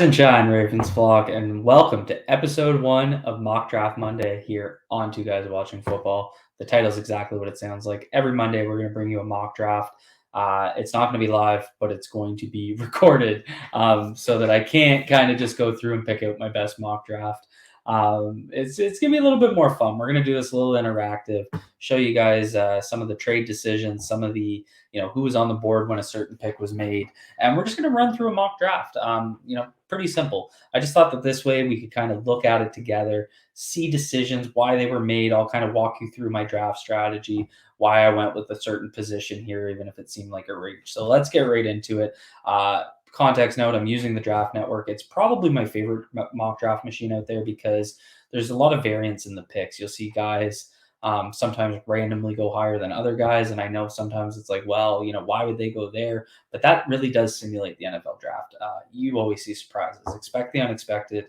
and shine, Ravens flock, and welcome to episode 1 of Mock Draft Monday here on Two Guys Watching Football. The title is exactly what it sounds like. Every Monday, we're going to bring you a mock draft. It's not going to be live, but it's going to be recorded so that I can't kind of just go through and pick out my best mock draft. It's going to be a little bit more fun. We're going to do this a little interactive, show you guys some of the trade decisions, some of the, who was on the board when a certain pick was made. And we're just going to run through a mock draft. Pretty simple. I just thought that this way we could kind of look at it together, see decisions, why they were made. I'll kind of walk you through my draft strategy, why I went with a certain position here, even if it seemed like a reach. So let's get right into it. Context note, I'm using the Draft Network. It's probably my favorite mock draft machine out there because there's a lot of variance in the picks. You'll see guys sometimes randomly go higher than other guys. And I know sometimes it's like, well, why would they go there? But that really does simulate the NFL draft. You always see surprises. Expect the unexpected.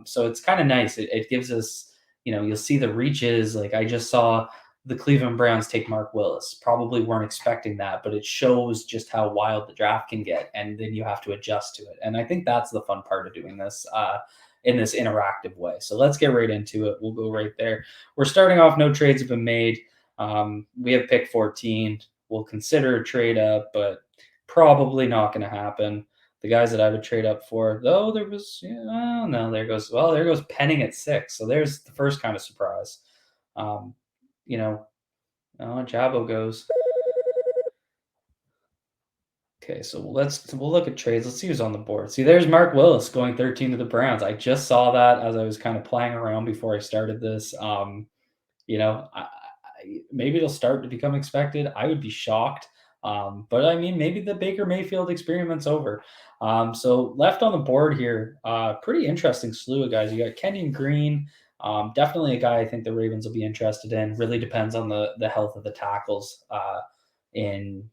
So it's kind of nice. It gives us, you'll see the reaches. Like I just saw the Cleveland Browns take Mark Willis. Probably weren't expecting that, but it shows just how wild the draft can get. And then you have to adjust to it. And I think that's the fun part of doing this. In this interactive way. So let's get right into it. We'll go right there. We're starting off, no trades have been made. We have pick 14. We'll consider a trade up, but probably not going to happen. The guys that I would trade up for, though, there goes Penning at 6. So there's the first kind of surprise. Jabo goes. Okay, so we'll look at trades. Let's see who's on the board. See, there's Mark Willis going 13 to the Browns. I just saw that as I was kind of playing around before I started this. Maybe it'll start to become expected. I would be shocked. But I mean, maybe the Baker Mayfield experiment's over. So left on the board here, pretty interesting slew of guys. You got Kenyon Green, definitely a guy I think the Ravens will be interested in. Really depends on the health of the tackles in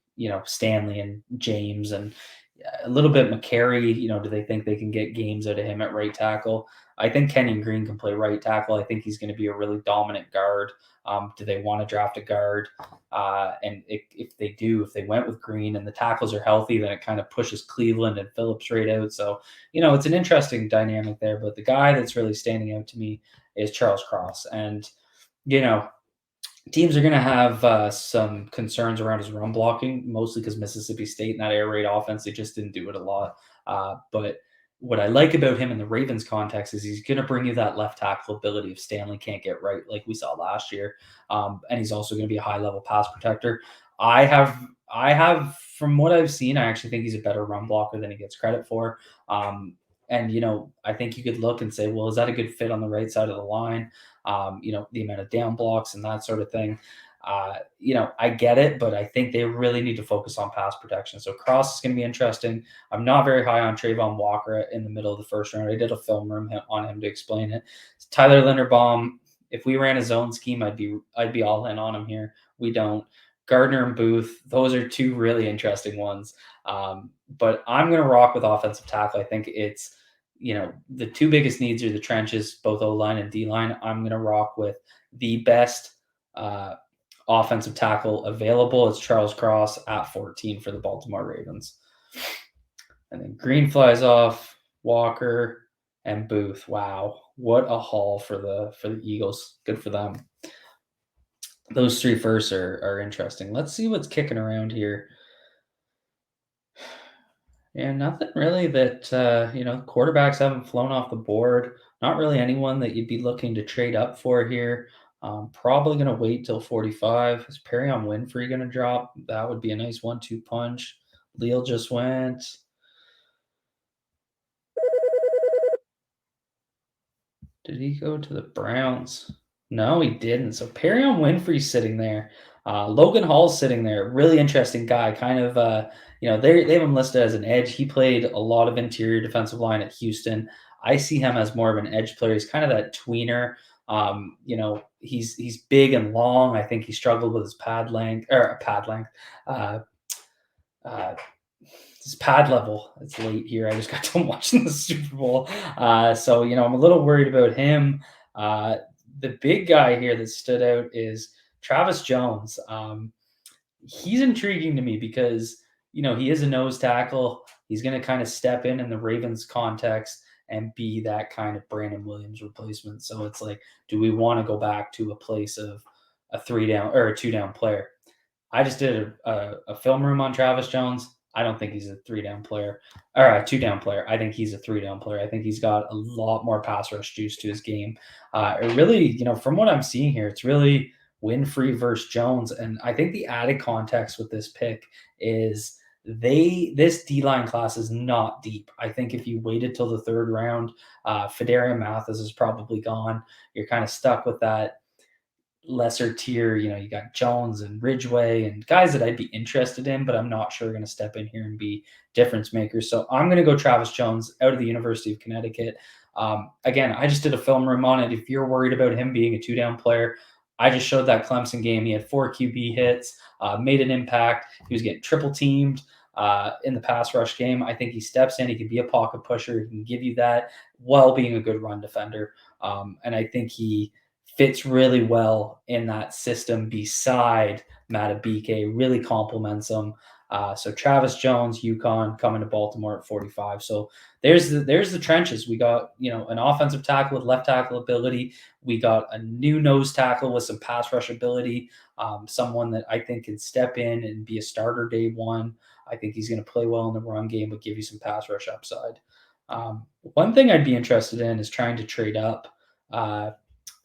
Stanley and James and a little bit McCary. Do they think they can get games out of him at right tackle? I think Kenyon Green can play right tackle. I think he's going to be a really dominant guard. Do they want to draft a guard? And if they went with Green and the tackles are healthy, then it kind of pushes Cleveland and Phillips right out. So, it's an interesting dynamic there. But the guy that's really standing out to me is Charles Cross. And, teams are going to have some concerns around his run blocking, mostly because Mississippi State and that air raid offense, they just didn't do it a lot. But what I like about him in the Ravens context is he's going to bring you that left tackle ability if Stanley can't get right, like we saw last year. And he's also going to be a high-level pass protector. I have, from what I've seen, I actually think he's a better run blocker than he gets credit for. And I think you could look and say, well, is that a good fit on the right side of the line? The amount of down blocks and that sort of thing. I get it, but I think they really need to focus on pass protection. So Cross is going to be interesting. I'm not very high on Trayvon Walker in the middle of the first round. I did a film room on him to explain it. Tyler Linderbaum, if we ran a zone scheme, I'd be all in on him here. We don't. Gardner and Booth, those are two really interesting ones. But I'm going to rock with offensive tackle. I think it's, the two biggest needs are the trenches, both O-line and D-line. I'm going to rock with the best offensive tackle available. It's Charles Cross at 14 for the Baltimore Ravens. And then Green flies off, Walker, and Booth. Wow, what a haul for the Eagles. Good for them. Those three firsts are interesting. Let's see what's kicking around here. And nothing really that, quarterbacks haven't flown off the board. Not really anyone that you'd be looking to trade up for here. Probably going to wait till 45. Is Perrion Winfrey going to drop? That would be a nice 1-2 punch. Leal just went. Did he go to the Browns? No, he didn't. So Perrion Winfrey's sitting there. Logan Hall's sitting there. Really interesting guy. Kind of, they have him listed as an edge. He played a lot of interior defensive line at Houston. I see him as more of an edge player. He's kind of that tweener. He's big and long. I think he struggled with his pad length. His pad level. It's late here. I just got done watching the Super Bowl. So I'm a little worried about him. The big guy here that stood out is Travis Jones. He's intriguing to me because, he is a nose tackle. He's going to kind of step in the Ravens context and be that kind of Brandon Williams replacement. So it's like, do we want to go back to a place of a 3 down or a 2 down player? I just did a film room on Travis Jones. I don't think he's a 3 down player or a 2 down player. I think he's a 3 down player. I think he's got a lot more pass rush juice to his game. It really, from what I'm seeing here, it's really Winfrey versus Jones. And I think the added context with this pick is this D line class is not deep. I think if you waited till the third round, Fedarian Mathis is probably gone. You're kind of stuck with that lesser tier. You got Jones and Ridgeway and guys that I'd be interested in, but I'm not sure going to step in here and be difference makers. So I'm going to go Travis Jones out of the University of Connecticut. Again, I just did a film room on it. If you're worried about him being a 2 down player, I just showed that Clemson game. He had 4 QB hits, made an impact. He was getting triple teamed in the pass rush game. I think he steps in. He can be a pocket pusher. He can give you that while being a good run defender. And I think he fits really well in that system beside Matabike, really complements him. So Travis Jones, UConn, coming to Baltimore at 45. So there's the trenches. We got an offensive tackle with left tackle ability. We got a new nose tackle with some pass rush ability. Someone that I think can step in and be a starter day one. I think he's going to play well in the run game, but give you some pass rush upside. One thing I'd be interested in is trying to trade up.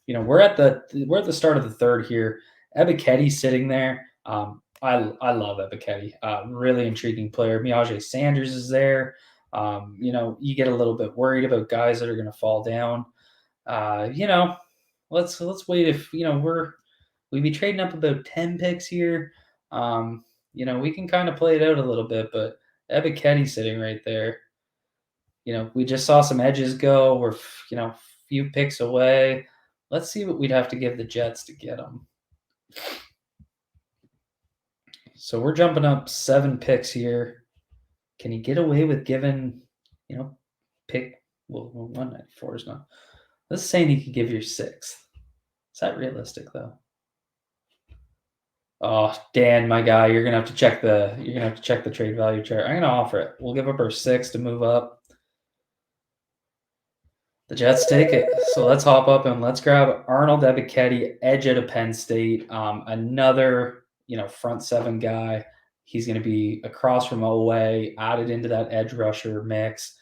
We're at the start of the third here. Ebiketie sitting there. I love Ebiketie. Really intriguing player. Miaje Sanders is there. You get a little bit worried about guys that are going to fall down. Let's wait. If we'd be trading up about 10 picks here. We can kind of play it out a little bit, but Ebiketie sitting right there. We just saw some edges go. We're few picks away. Let's see what we'd have to give the Jets to get him. So we're jumping up 7 picks here. Can he get away with giving, pick? Well, 194 is not. Let's say he could give your 6th. Is that realistic though? Oh, Dan, my guy, you're gonna have to check the trade value chart. I'm gonna offer it. We'll give up our 6 to move up. The Jets take it. So let's hop up and let's grab Arnold Ebiketie, edge out of Penn State. Another, front 7 guy. He's going to be across from Oweh, added into that edge rusher mix.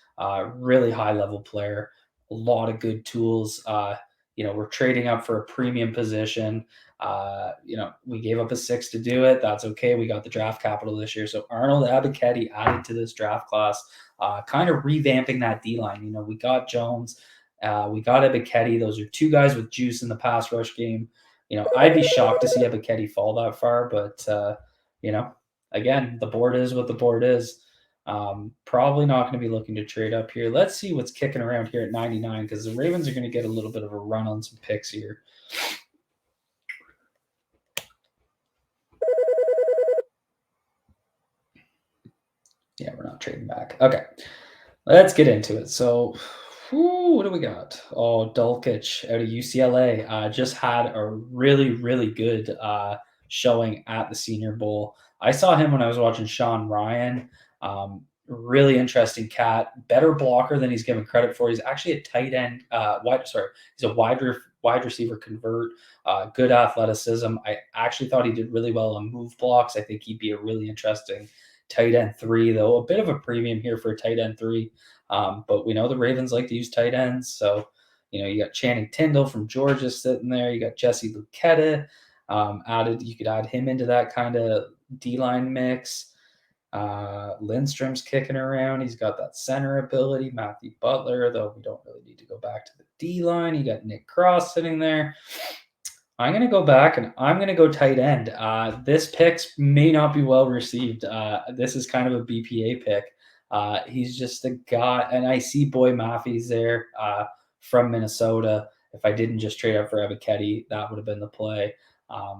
Really high level player. A lot of good tools. We're trading up for a premium position. We gave up a 6 to do it. That's okay. We got the draft capital this year. So Arnold Ebiketie added to this draft class, kind of revamping that D line. We got Jones. We got Ebiketie. Those are 2 guys with juice in the pass rush game. I'd be shocked to see Ebiketie fall that far, but again, the board is what the board is. Probably not going to be looking to trade up here. Let's see what's kicking around here at 99 because the Ravens are going to get a little bit of a run on some picks here. Yeah, we're not trading back. Okay, let's get into it. So, what do we got? Oh, Dulcich out of UCLA just had a really, really good showing at the Senior Bowl. I saw him when I was watching Sean Ryan. Really interesting cat. Better blocker than he's given credit for. He's actually a tight end. He's a wide receiver convert. Good athleticism. I actually thought he did really well on move blocks. I think he'd be a really interesting tight end 3, though. A bit of a premium here for a tight end 3. But we know the Ravens like to use tight ends. So, you got Channing Tindall from Georgia sitting there. You got Jesse Luketa added. You could add him into that kind of D-line mix. Lindstrom's kicking around. He's got that center ability. Matthew Butler, though we don't really need to go back to the D-line. You got Nick Cross sitting there. I'm going to go back and I'm going to go tight end. This pick may not be well received. This is kind of a BPA pick. He's just a guy, and I see Boy Maffey's there from Minnesota. If I didn't just trade up for Ebiketie, that would have been the play.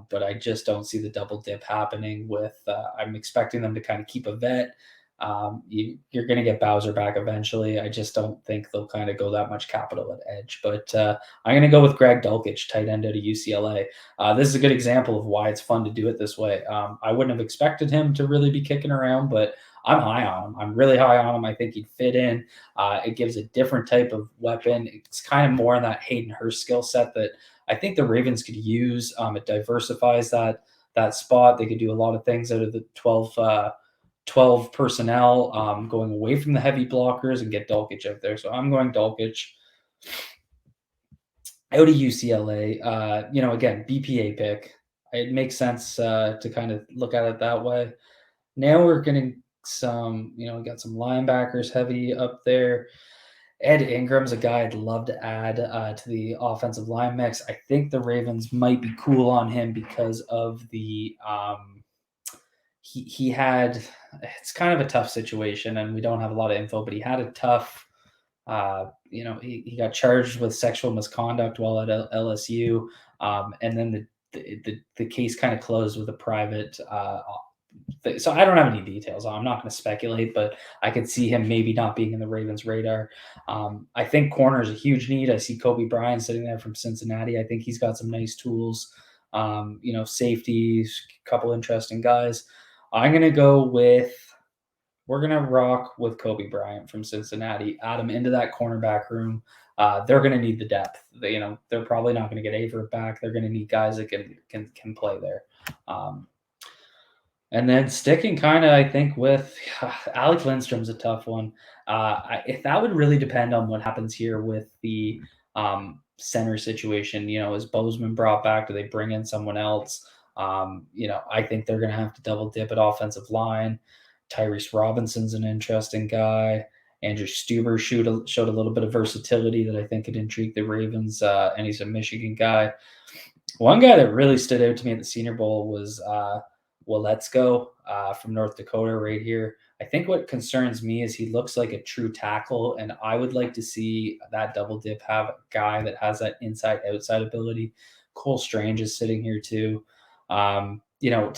But I just don't see the double dip happening with I'm expecting them to kind of keep a vet. You're going to get Bowser back eventually. I just don't think they'll kind of go that much capital at edge. But I'm going to go with Greg Dulcich, tight end out of UCLA. This is a good example of why it's fun to do it this way. I wouldn't have expected him to really be kicking around, but I'm high on him. I'm really high on him. I think he'd fit in. It gives a different type of weapon. It's kind of more in that Hayden Hurst skill set that I think the Ravens could use. It diversifies that spot. They could do a lot of things out of the 12 personnel, going away from the heavy blockers and get Dulcich out there. So I'm going Dulcich out of UCLA. Again, BPA pick. It makes sense to kind of look at it that way. Now we're getting some, we got some linebackers heavy up there. Ed Ingram's a guy I'd love to add to the offensive line mix. I think the Ravens might be cool on him because of the he had. It's kind of a tough situation, and we don't have a lot of info, but he had a tough. He got charged with sexual misconduct while at LSU, and then the case kind of closed with a private. So I don't have any details. I'm not going to speculate, but I could see him maybe not being in the Ravens' radar. I think corner is a huge need. I see Kobe Bryant sitting there from Cincinnati. I think he's got some nice tools. Safeties, a couple interesting guys. I'm going to go with. We're going to rock with Kobe Bryant from Cincinnati, add him into that cornerback room. They're going to need the depth. They're probably not going to get Aver back. They're going to need guys that can play there. And then sticking kind of, I think, with Alec Lindstrom's a tough one. If that would really depend on what happens here with the center situation. Is Bozeman brought back? Do they bring in someone else? I think they're going to have to double dip at offensive line. Tyrese Robinson's an interesting guy. Andrew Stueber showed a little bit of versatility that I think could intrigue the Ravens, and he's a Michigan guy. One guy that really stood out to me at the Senior Bowl was Waletsko from North Dakota right here. I think what concerns me is he looks like a true tackle, and I would like to see that double dip have a guy that has that inside-outside ability. Cole Strange is sitting here too. To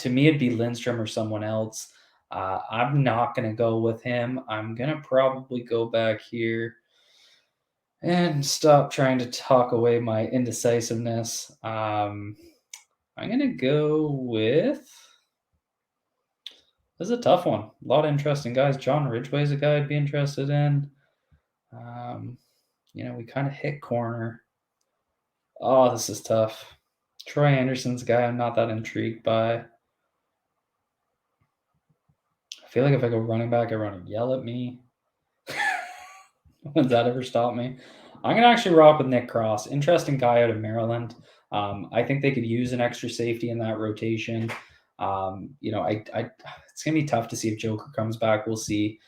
me, it'd be Lindstrom or someone else. I'm not going to go with him. I'm going to probably go back here and stop trying to talk away my indecisiveness. I'm going to go with. This is a tough one. A lot of interesting guys. John Ridgway's a guy I'd be interested in. We kind of hit corner. Oh, this is tough. Troy Anderson's a guy I'm not that intrigued by. I feel like if I go running back, everyone would yell at me. Does that ever stop me? I'm going to actually rock with Nick Cross. Interesting guy out of Maryland. I think they could use an extra safety in that rotation. It's going to be tough to see if Joker comes back. We'll see.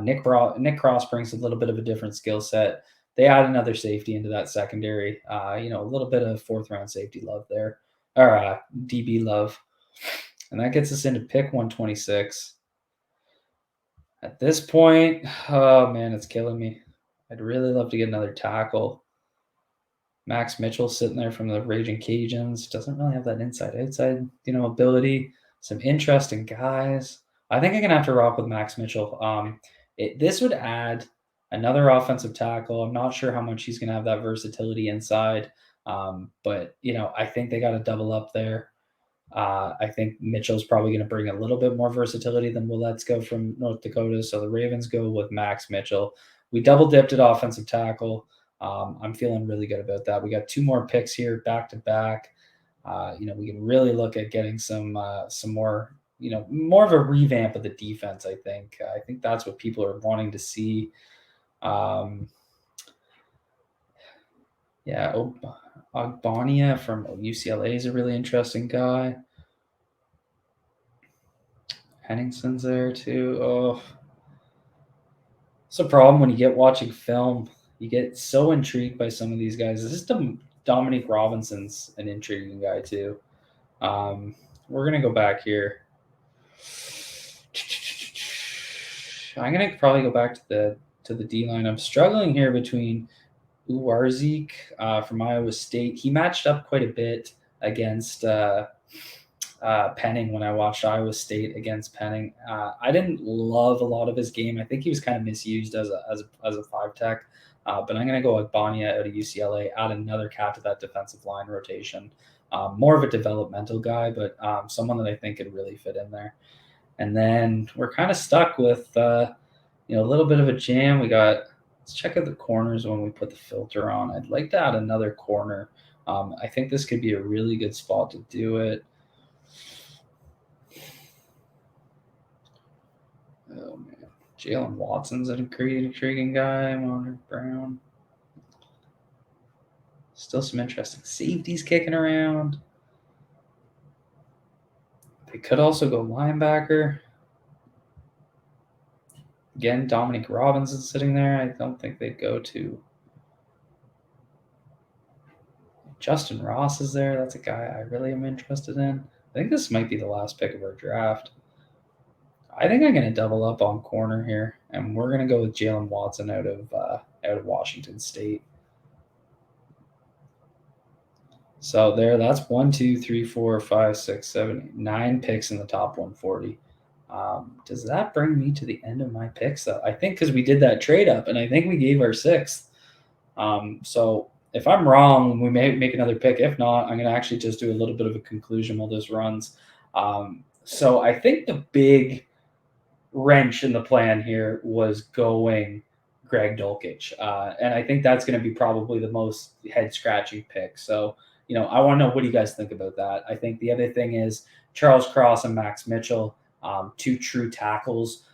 Nick Cross brings a little bit of a different skill set. They add another safety into that secondary. A little bit of fourth-round safety love there, or DB love. And that gets us into pick 126. At this point, oh, man, it's killing me. I'd really love to get another tackle. Max Mitchell sitting there from the Raging Cajuns. Doesn't really have that inside-outside, ability. Some interesting guys. I think I'm going to have to rock with Max Mitchell. This would add another offensive tackle. I'm not sure how much he's going to have that versatility inside. But I think they got to double up there. I think Mitchell's probably going to bring a little bit more versatility than Waletsko from North Dakota. So the Ravens go with Max Mitchell. We double dipped at offensive tackle. I'm feeling really good about that. We got 2 more picks here back to back. We can really look at getting some more, more of a revamp of the defense. I think that's what people are wanting to see. Ogbonnia from UCLA is a really interesting guy. Henningson's there too. Oh, it's a problem when you get watching film. You get so intrigued by some of these guys. This is Dominique Robinson's an intriguing guy too. We're gonna go back here. I'm gonna probably go back to the D line. I'm struggling here between Uwarzik from Iowa State. He matched up quite a bit against Penning when I watched Iowa State against Penning. I didn't love a lot of his game. I think he was kind of misused as a 5-tech. But I'm going to go with Bonnia out of UCLA, add another cat to that defensive line rotation. More of a developmental guy, but someone that I think could really fit in there. And then we're kind of stuck with a little bit of a jam. Let's check out the corners when we put the filter on. I'd like to add another corner. I think this could be a really good spot to do it. Oh man, Jalen Watson's an intriguing guy. Monter Brown. Still some interesting safeties kicking around. They could also go linebacker. Again, Dominic Robinson sitting there. I don't think they'd go to. Justin Ross is there. That's a guy I really am interested in. I think this might be the last pick of our draft. I think I'm going to double up on corner here, and we're going to go with Jalen Watson out of Washington State. So that's 1, 2, 3, 4, 5, 6, 7, 8, 9 picks in the top 140. Does that bring me to the end of my picks, though? I think because we did that trade up, and I think we gave our sixth. So if I'm wrong, we may make another pick. If not, I'm going to actually just do a little bit of a conclusion while this runs. So I think the big wrench in the plan here was going Greg Dulcich. And I think that's going to be probably the most head-scratching pick. So, I want to know, what do you guys think about that? I think the other thing is Charles Cross and Max Mitchell, two true tackles.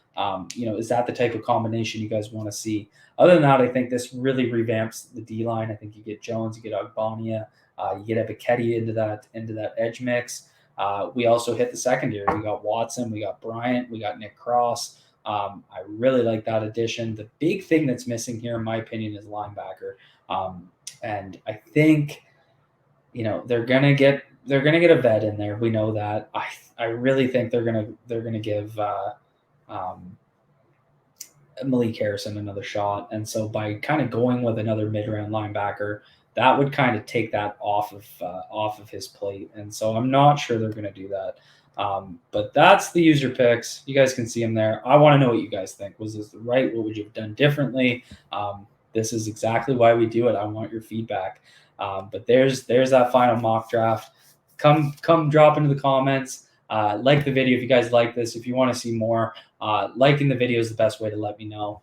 Is that the type of combination you guys want to see? Other than that, I think this really revamps the D-line. I think you get Jones, you get Agbonia, you get Ebiketie into that edge mix. We also hit the secondary. We got Watson, we got Bryant, we got Nick Cross. I really like that addition. The big thing that's missing here, in my opinion, is linebacker. And I think, they're gonna get a vet in there. We know that. I really think they're gonna give Malik Harrison another shot. And so by kind of going with another mid-round linebacker, that would kind of take that off of his plate. And so I'm not sure they're going to do that. But that's the user picks. You guys can see them there. I want to know what you guys think. Was this right? What would you have done differently? This is exactly why we do it. I want your feedback. But there's that final mock draft. Come drop into the comments. Like the video if you guys like this. If you want to see more, liking the video is the best way to let me know.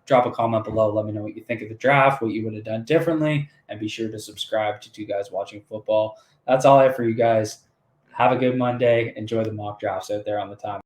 Drop a comment below. Let me know what you think of the draft, what you would have done differently, and be sure to subscribe to Two Guys Watching Football. That's all I have for you guys. Have a good Monday. Enjoy the mock drafts out there on the time.